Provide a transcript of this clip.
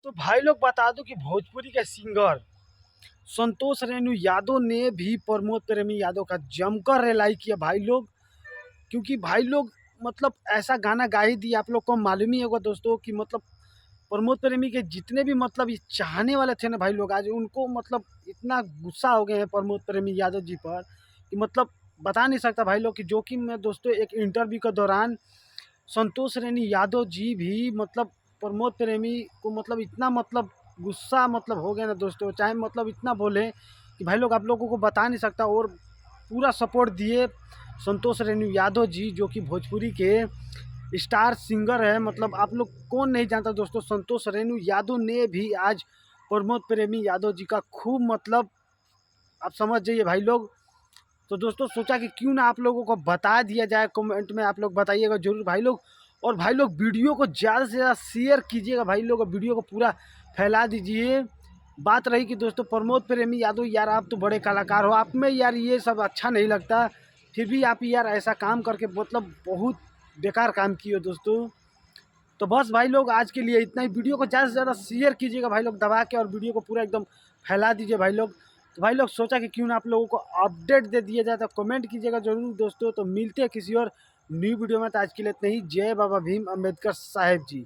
तो भाई लोग बता दो कि भोजपुरी के सिंगर संतोष रेणु यादव ने भी प्रमोद प्रेमी यादव का जमकर रिलाई किया भाई लोग। क्योंकि भाई लोग मतलब ऐसा गाना गा ही दिया, आप लोग को मालूम ही होगा दोस्तों कि मतलब प्रमोद प्रेमी के जितने भी मतलब ये चाहने वाले थे ना भाई लोग, आज उनको मतलब इतना गुस्सा हो गए हैं प्रमोद प्रेमी यादव जी पर कि मतलब बता नहीं सकता भाई लोग। कि जो कि मैं दोस्तों एक इंटरव्यू के दौरान संतोष रेणु यादव जी भी मतलब प्रमोद प्रेमी को मतलब इतना मतलब गुस्सा मतलब हो गया ना दोस्तों, चाहे मतलब इतना बोले कि भाई लोग आप लोगों को बता नहीं सकता। और पूरा सपोर्ट दिए संतोष रेणु यादव जी, जो कि भोजपुरी के स्टार सिंगर है। मतलब आप लोग कौन नहीं जानता दोस्तों, संतोष रेणु यादव ने भी आज प्रमोद प्रेमी यादव जी का खूब मतलब आप समझ जाइए भाई लोग। तो दोस्तों सोचा कि क्यों ना आप लोगों को बता दिया जाए, कमेंट में आप लोग बताइएगा जरूर भाई लोग। और भाई लोग वीडियो को ज़्यादा से ज़्यादा शेयर कीजिएगा भाई लोग, और वीडियो को पूरा फैला दीजिए। बात रही कि दोस्तों प्रमोद प्रेमी यादव यार, आप तो बड़े कलाकार हो, आप में यार ये सब अच्छा नहीं लगता, फिर भी आप यार ऐसा काम करके मतलब बहुत बेकार काम किए हो दोस्तों। तो बस भाई लोग आज के लिए इतना ही। वीडियो को ज़्यादा से ज़्यादा शेयर कीजिएगा भाई लोग दबा के, और वीडियो को पूरा एकदम फैला दीजिए भाई लोग। तो भाई लोग सोचा कि क्यों ना आप लोगों को अपडेट दे दिया जाए, तो कमेंट कीजिएगा जरूर दोस्तों। तो मिलते हैं किसी और न्यू वीडियो में, तो आज के लिए इतना ही। जय बाबा भीम अम्बेडकर साहेब जी।